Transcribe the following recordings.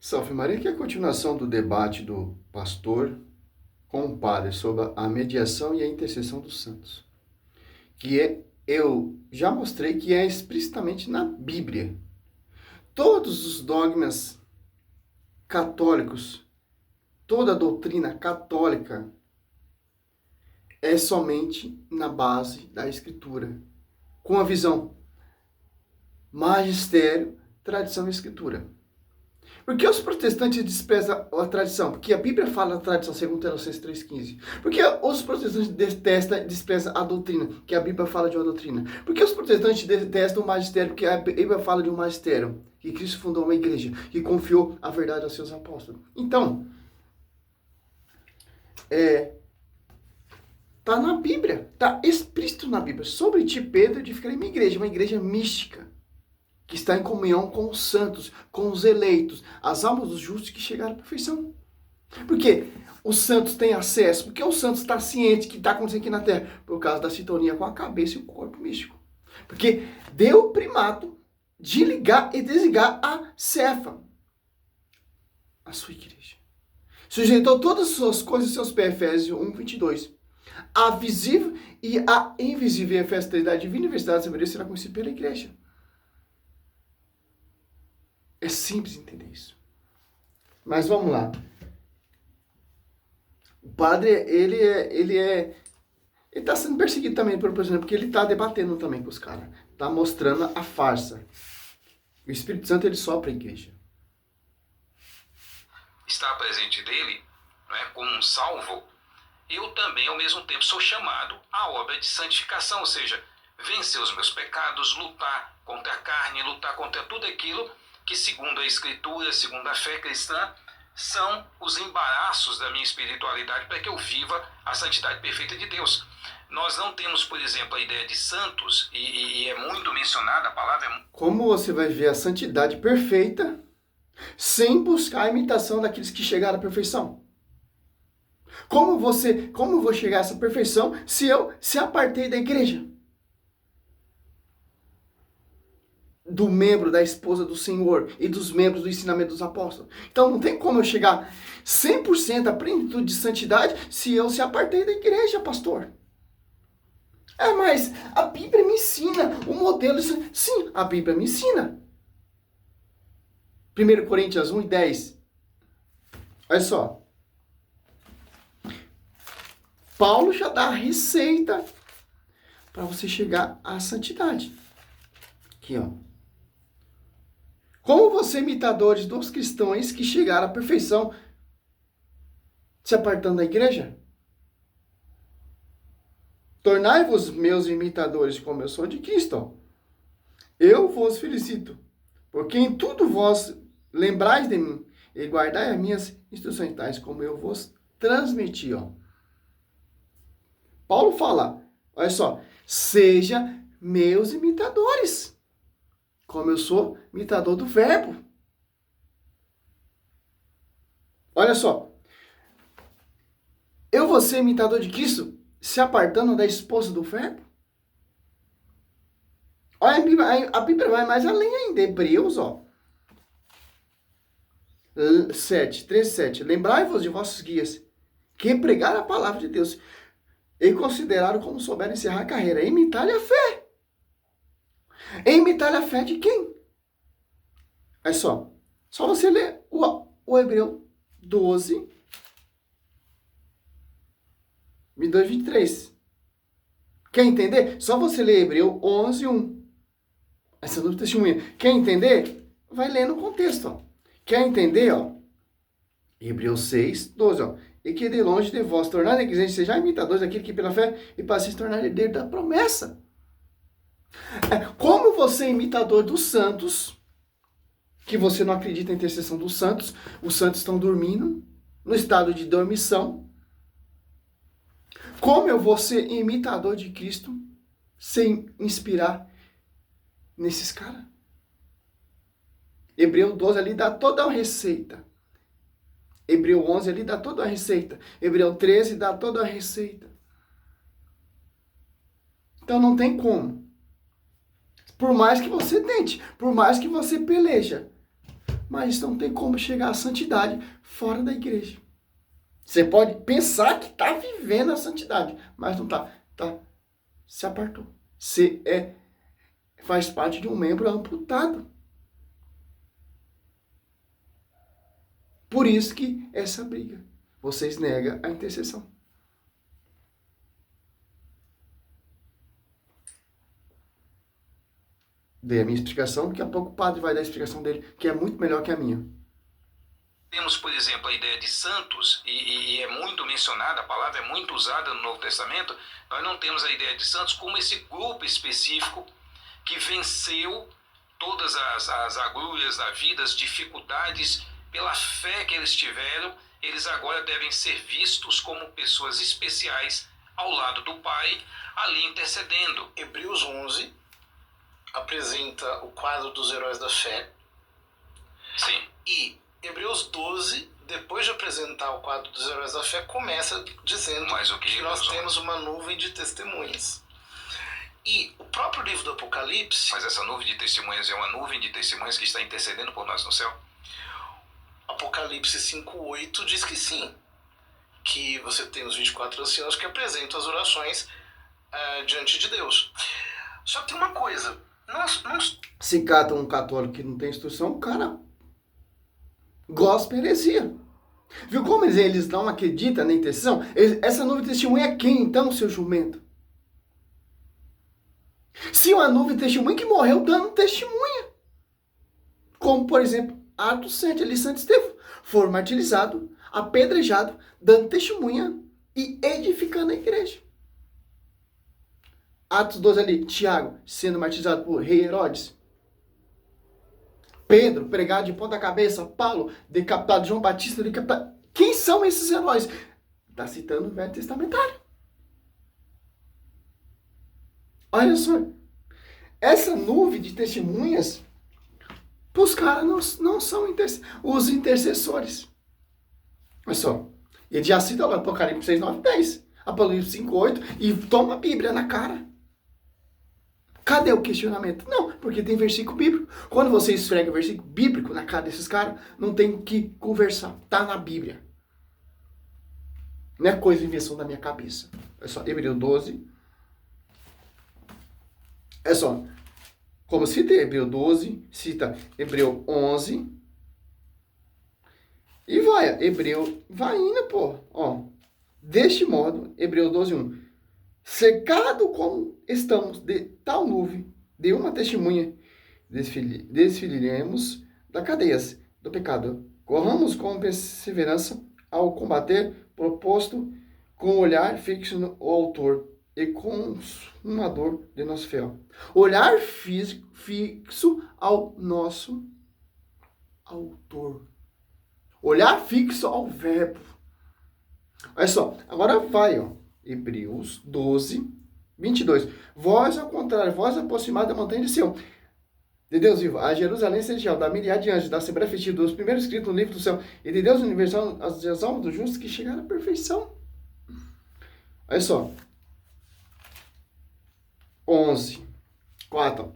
Salve Maria, que é a continuação do debate do pastor com o padre sobre a mediação e a intercessão dos santos. Eu já mostrei que é explicitamente na Bíblia. Todos os dogmas católicos, toda a doutrina católica é somente na base da Escritura, com a visão magistério, tradição e Escritura. Por que os protestantes desprezam a tradição? Porque a Bíblia fala da tradição, segundo Tessalonicenses 3,15. Por que os protestantes desprezam a doutrina? Que a Bíblia fala de uma doutrina. Por que os protestantes detestam o magistério? Porque a Bíblia fala de um magistério. Que Cristo fundou uma igreja e confiou a verdade aos seus apóstolos. Então, está na Bíblia, está explícito na Bíblia. Sobre ti, Pedro, edificarei uma igreja mística, que está em comunhão com os santos, com os eleitos, as almas dos justos que chegaram à perfeição. Porque os santos têm acesso, porque os santos estão cientes que está acontecendo aqui na Terra, por causa da sintonia com a cabeça e o corpo místico. Porque deu o primato de ligar e desligar a cefa, a sua igreja. Sujeitou todas as suas coisas aos seus pés, Efésios 1:22. A visível e a invisível, Efésios 3, da divina universidade da sabedoria será conhecida pela igreja. É simples entender isso. Mas vamos lá. O padre, ele está sendo perseguido também, por exemplo, porque ele está debatendo também com os caras. Está mostrando a farsa. O Espírito Santo, ele sopra a igreja. Está presente dele, não é, como um salvo, eu também, ao mesmo tempo, sou chamado à obra de santificação, ou seja, vencer os meus pecados, lutar contra a carne, lutar contra tudo aquilo que, segundo a Escritura, segundo a fé cristã, são os embaraços da minha espiritualidade para que eu viva a santidade perfeita de Deus. Nós não temos, por exemplo, a ideia de santos, e é muito mencionada a palavra. Como você vai ver a santidade perfeita sem buscar a imitação daqueles que chegaram à perfeição? Como eu vou chegar a essa perfeição se eu se apartei da igreja? Do membro, da esposa do Senhor e dos membros do ensinamento dos apóstolos. Então não tem como eu chegar 100% à plenitude de santidade se eu se apartei da igreja, pastor. Mas a Bíblia me ensina o modelo. Sim, a Bíblia me ensina. 1 Coríntios 1:10. Olha só. Paulo já dá a receita para você chegar à santidade. Aqui, ó. Como você, imitadores dos cristãos que chegaram à perfeição, se apartando da igreja? Tornai-vos meus imitadores, como eu sou de Cristo. Eu vos felicito, porque em tudo vós lembrais de mim e guardai as minhas instruções, tais como eu vos transmiti. Ó. Paulo fala, olha só, seja meus imitadores, como eu sou imitador do verbo. Olha só, eu vou ser imitador de Cristo se apartando da esposa do verbo? Olha, a Bíblia vai mais além ainda. Hebreus, ó. 13:7. Lembrai-vos de vossos guias, que pregaram a palavra de Deus e consideraram como souberam encerrar a carreira. Imitar a fé. Imitar a fé de quem? Olha só. Só você ler o Hebreu 12, 22:23. Quer entender? Só você ler Hebreu 11:1. Essa dúvida testemunha. Quer entender? Vai ler no contexto. Ó. Quer entender? Ó? Hebreus 6:12. Ó. E que de longe de vós tornar exigente, sejam imitadores daquele que pela fé e para se tornar herdeiro da promessa. Como você é imitador dos santos, que você não acredita na intercessão dos santos, os santos estão dormindo, no estado de dormição. Como eu vou ser imitador de Cristo sem inspirar nesses caras? Hebreu 12 ali dá toda a receita. Hebreu 11 ali dá toda a receita. Hebreu 13 dá toda a receita. Então não tem como. Por mais que você tente, por mais que você peleja, mas não tem como chegar à santidade fora da igreja. Você pode pensar que está vivendo a santidade, mas não está. Se apartou. Você faz parte de um membro amputado. Por isso que essa briga. Vocês negam a intercessão. Dei a minha explicação, daqui a pouco o padre vai dar a explicação dele, que é muito melhor que a minha. Temos, por exemplo, a ideia de santos, e é muito mencionada, a palavra é muito usada no Novo Testamento. Nós não temos a ideia de santos como esse grupo específico que venceu todas as agruras da vida, as dificuldades, pela fé que eles tiveram. Eles agora devem ser vistos como pessoas especiais ao lado do Pai, ali intercedendo. Hebreus 11 apresenta o quadro dos heróis da fé. Sim. E Hebreus 12, depois de apresentar o quadro dos heróis da fé, começa dizendo que nós temos uma nuvem de testemunhas. E o próprio livro do Apocalipse... Mas essa nuvem de testemunhas é uma nuvem de testemunhas que está intercedendo por nós no céu? Apocalipse 5:8 diz que sim. Que você tem os 24 anciãos que apresentam as orações diante de Deus. Só que tem uma coisa. Se cata um católico que não tem instrução, o cara gospel heresia. Viu como eles não acreditam na intercessão? Essa nuvem de testemunha é quem, então, seu jumento? Se uma nuvem de testemunha que morreu dando testemunha. Como, por exemplo, Atos 7, ali Santo Estevão. Foi martirizado, apedrejado, dando testemunha e edificando a igreja. Atos 12 ali, Tiago sendo martirizado por rei Herodes. Pedro, pregado de ponta cabeça. Paulo, decapitado. João Batista, decapitado. Quem são esses heróis? Está citando o Velho Testamentário. Olha só. Essa nuvem de testemunhas, os caras não são os intercessores. Olha só. Ele já cita lá Apocalipse 6, 9, 10. Apocalipse 5, 8. E toma a Bíblia na cara. Cadê o questionamento? Não, porque tem versículo bíblico. Quando você esfrega versículo bíblico na cara desses caras, não tem o que conversar. Tá na Bíblia. Não é coisa invenção da minha cabeça. É só Hebreus 12. É só, como cita Hebreus 12, cita Hebreus 11. E vai, Hebreu, vai indo, pô. Ó, deste modo, Hebreus 12, 1. Cercado como estamos de tal nuvem, de uma testemunha, desfiliremos da cadeias do pecado. Corramos com perseverança ao combater proposto com o olhar fixo no autor e consumador de nosso fé. Olhar fixo ao nosso autor. Olhar fixo ao verbo. Olha só, agora vai, ó. Hebreus 12, 22. Vós, ao contrário, vós aproximado da montanha de Sião, de Deus vivo, a Jerusalém celestial, da miríade de anjos, da Assembleia Festiva, dos primeiros escritos no livro do céu, e de Deus universal, as almas dos justos que chegaram à perfeição. Olha só. 11, 4.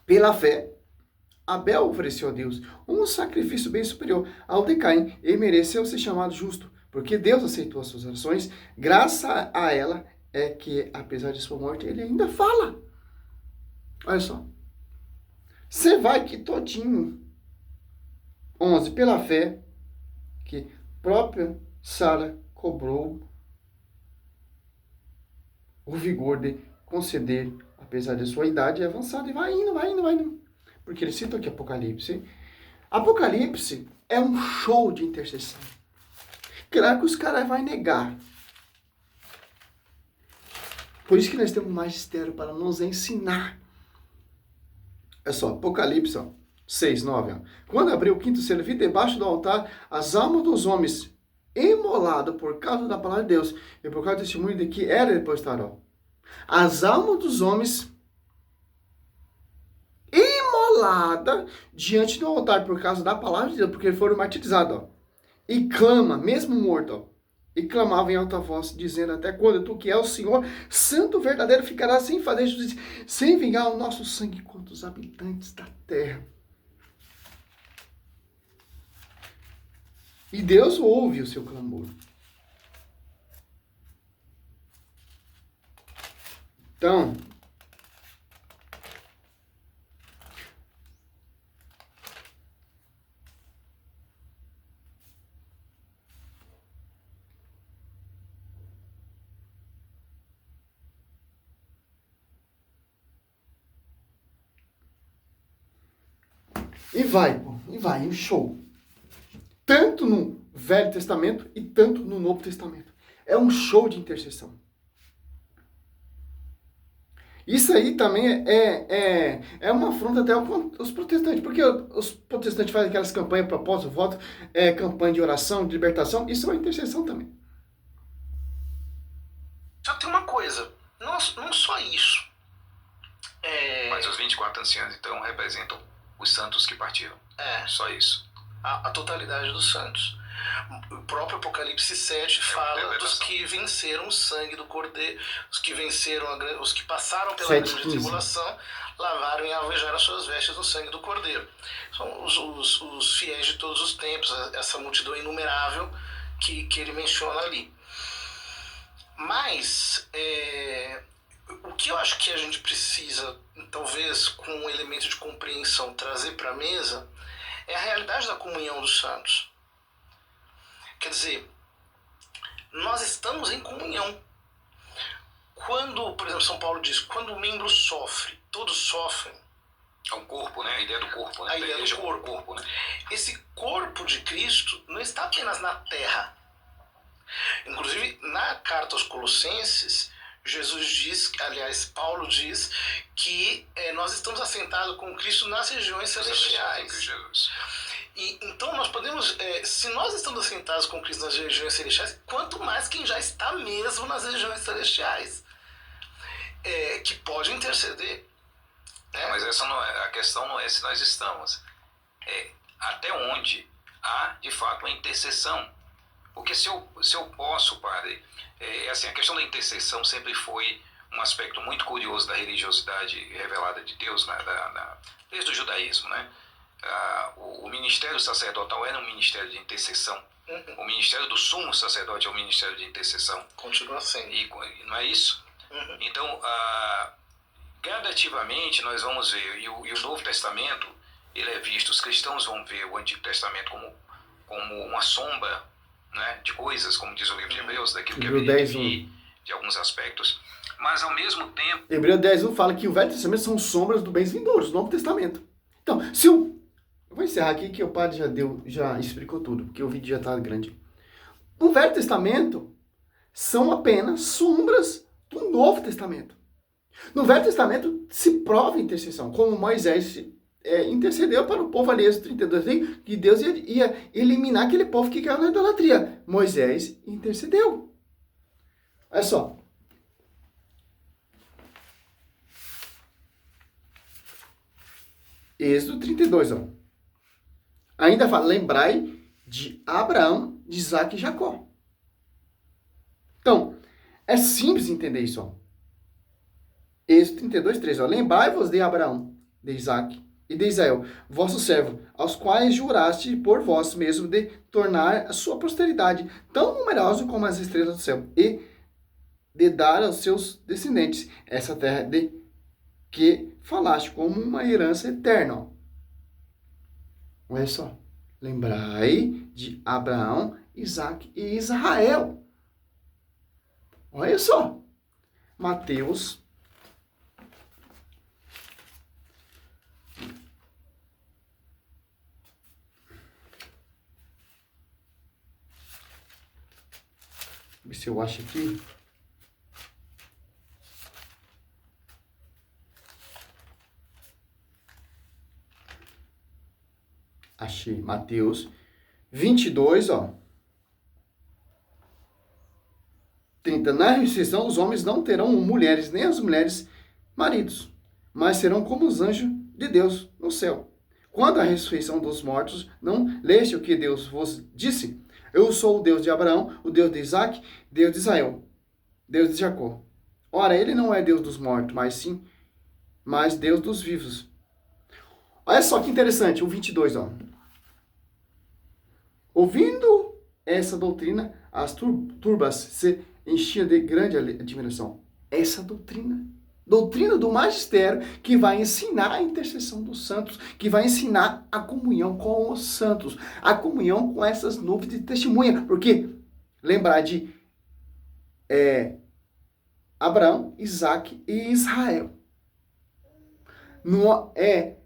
Pela fé, Abel ofereceu a Deus um sacrifício bem superior ao de Caim e mereceu ser chamado justo, porque Deus aceitou as suas orações. Graças a ela é que, apesar de sua morte, ele ainda fala. Olha só. Você vai que todinho. 11. Pela fé que própria Sara cobrou o vigor de conceder, apesar de sua idade avançada. E vai indo. Porque ele cita aqui Apocalipse. Apocalipse é um show de intercessão. Claro que os caras vão negar. Por isso que nós temos um magistério para nos ensinar. É só, Apocalipse 6, 9. Ó. Quando abriu o quinto selo, vi debaixo do altar as almas dos homens imoladas por causa da palavra de Deus e por causa do testemunho de que era depositário. As almas dos homens imoladas diante do altar por causa da palavra de Deus, porque foram martirizados. Ó. E clama, mesmo morto, ó, e clamava em alta voz, dizendo: até quando tu que é o Senhor, santo verdadeiro, ficará sem fazer justiça, sem vingar o nosso sangue contra os habitantes da terra. E Deus ouve o seu clamor. Então, e vai, um show. Tanto no Velho Testamento e tanto no Novo Testamento. É um show de intercessão. Isso aí também é uma afronta até aos protestantes, porque os protestantes fazem aquelas campanhas propósito, voto, campanha de oração, de libertação, isso é uma intercessão também. Só tem uma coisa, não só isso. Mas os 24 anciãos, então, representam os santos que partiram. Só isso. A totalidade dos santos. O próprio Apocalipse 7 fala dos que venceram o sangue do Cordeiro, os que venceram, os que passaram pela grande tribulação, lavaram e alvejaram as suas vestes no sangue do Cordeiro. São os fiéis de todos os tempos, essa multidão inumerável que ele menciona ali. Mas o que eu acho que a gente precisa, talvez com um elemento de compreensão, trazer para a mesa é a realidade da comunhão dos santos. Quer dizer, nós estamos em comunhão. Quando, por exemplo, São Paulo diz, quando o membro sofre, todos sofrem. É um corpo, né? A ideia do corpo, né? A ideia do corpo, né? Esse corpo de Cristo não está apenas na terra. Inclusive, na carta aos Colossenses, Jesus diz, aliás, Paulo diz que nós estamos assentados com Cristo nas regiões celestiais. E, então nós podemos, se nós estamos assentados com Cristo nas regiões celestiais, quanto mais quem já está mesmo nas regiões celestiais, que pode interceder. Mas essa não é, a questão não é se nós estamos, até onde há de fato uma intercessão. Porque se eu posso, padre, assim, a questão da intercessão sempre foi um aspecto muito curioso da religiosidade revelada de Deus, né, desde o judaísmo, né? O ministério sacerdotal era um ministério de intercessão. O ministério do sumo sacerdote é um ministério de intercessão. Continua sendo. E não é isso? Então, gradativamente nós vamos ver, e o Novo Testamento, ele é visto, os cristãos vão ver o Antigo Testamento como uma sombra, né, de coisas, como diz o livro de Hebreus, daquilo que haveria de vir, de alguns aspectos, mas ao mesmo tempo... Hebreus 10:1 fala que o Velho Testamento são sombras do bens vindouros, do Novo Testamento. Então, eu vou encerrar aqui que o padre já explicou tudo, porque o vídeo já está grande. No Velho Testamento são apenas sombras do Novo Testamento. No Velho Testamento se prova a intercessão, como Moisés intercedeu para o povo ali, Êxodo 32, que Deus ia eliminar aquele povo que caiu na idolatria. Moisés intercedeu. Olha só. Êxodo 32, ó. Ainda fala, lembrai de Abraão, de Isaac e Jacó. Então, é simples entender isso, ó. Êxodo 32, 3, ó. Lembrai-vos de Abraão, de Isaac e de Israel, vosso servo, aos quais juraste por vós mesmo de tornar a sua posteridade tão numerosa como as estrelas do céu, e de dar aos seus descendentes essa terra de que falaste como uma herança eterna. Olha só. Lembrai de Abraão, Isaac e Israel. Olha só. Mateus 'Ver se eu acho aqui. Achei. Mateus 22, ó. 30. Na ressurreição, os homens não terão mulheres, nem as mulheres maridos, mas serão como os anjos de Deus no céu. Quando a ressurreição dos mortos, não leste o que Deus vos disse? Eu sou o Deus de Abraão, o Deus de Isaac, Deus de Israel, Deus de Jacó. Ora, ele não é Deus dos mortos, mas Deus dos vivos. Olha só que interessante, o 22, ó. Ouvindo essa doutrina, as turbas se enchiam de grande admiração. Essa doutrina do magistério, que vai ensinar a intercessão dos santos, que vai ensinar a comunhão com os santos, a comunhão com essas nuvens de testemunha. Porque lembrar de Abraão, Isaac e Israel.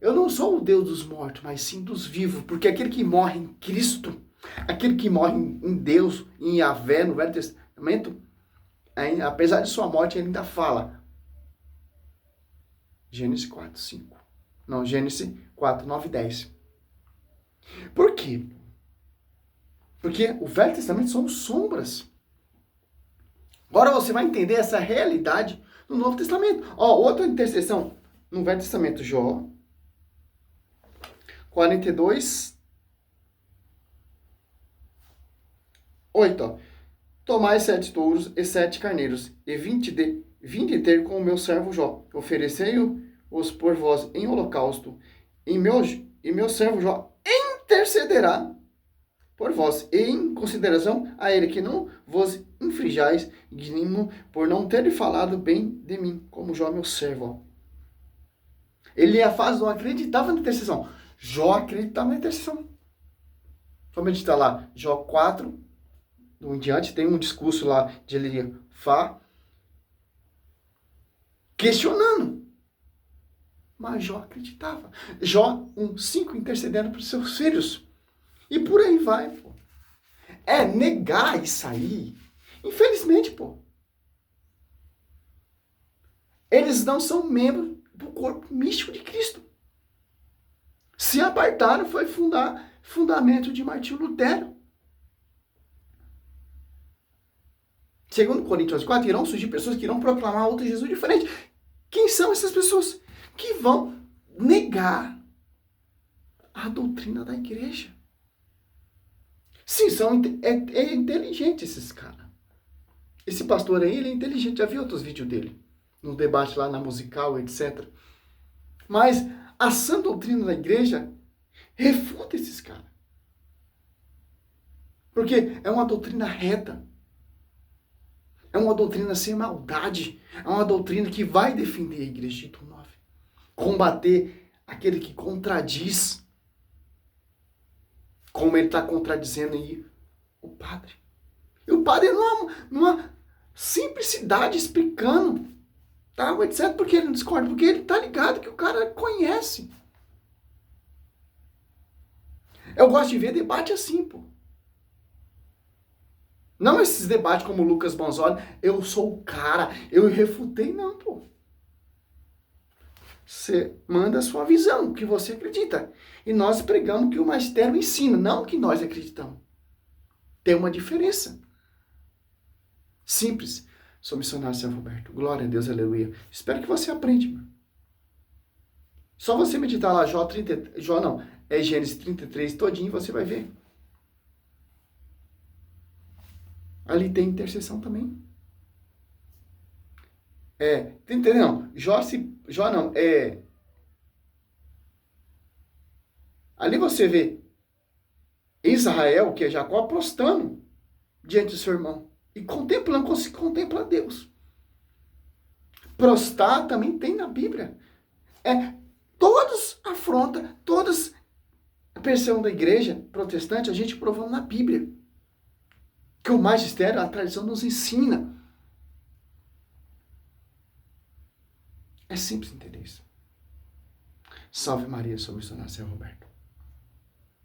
Eu não sou o Deus dos mortos, mas sim dos vivos, porque aquele que morre em Cristo, aquele que morre em Deus, em Yahvé, no Velho Testamento, apesar de sua morte, ele ainda fala. Gênesis 4, 5. Não, Gênesis 4, 9 e 10. Por quê? Porque o Velho Testamento são sombras. Agora você vai entender essa realidade no Novo Testamento. Outra intercessão no Velho Testamento, Jó 42, 8. Tomai 7 touros e 7 carneiros, e vinde ter com o meu servo Jó. Oferecei-os por vós em holocausto, e meu servo Jó intercederá por vós, e em consideração a ele, que não vos infringais por não ter falado bem de mim, como Jó, meu servo. Ele não acreditava na intercessão. Jó acreditava na intercessão. Só meditar lá, Jó 4, em diante, tem um discurso lá de Eliafá, questionando. Mas Jó acreditava. Jó 1:5 intercedendo para os seus filhos. E por aí vai, pô. Negar isso aí. Infelizmente, pô. Eles não são membros do corpo místico de Cristo. Se apartaram, foi fundamento de Martinho Lutero. Segundo Coríntios 4, irão surgir pessoas que irão proclamar outro Jesus diferente. Quem são essas pessoas? Que vão negar a doutrina da igreja. Sim, é inteligente esses caras. Esse pastor aí, ele é inteligente. Já vi outros vídeos dele. No debate lá na Musical, etc. Mas a sã doutrina da igreja refuta esses caras. Porque é uma doutrina reta. É uma doutrina sem maldade. É uma doutrina que vai defender a igreja. Tito 9. Combater aquele que contradiz. Como ele está contradizendo aí o padre. E o padre numa simplicidade explicando, tá, etc. Porque ele não discorda, porque ele tá ligado que o cara conhece. Eu gosto de ver debate assim, pô. Não esses debates como o Lucas Bonzoli, eu sou o cara, eu refutei, não, pô. Você manda a sua visão, o que você acredita. E nós pregamos que o magistério ensina, não o que nós acreditamos. Tem uma diferença. Simples. Sou missionário São Roberto. Glória a Deus, aleluia. Espero que você aprenda, mano. Só você meditar lá, Gênesis 33 todinho, você vai ver. Ali tem intercessão também. Tá entendendo? Ali você vê Israel, que é Jacó, prostrando diante do seu irmão. E contemplando, como se contempla Deus. Prostrar também tem na Bíblia. Todos afrontam, todas a perseguição da igreja protestante, a gente provando na Bíblia. Que o magistério, a tradição nos ensina. É simples entender isso. Salve Maria, sou missionário São Roberto.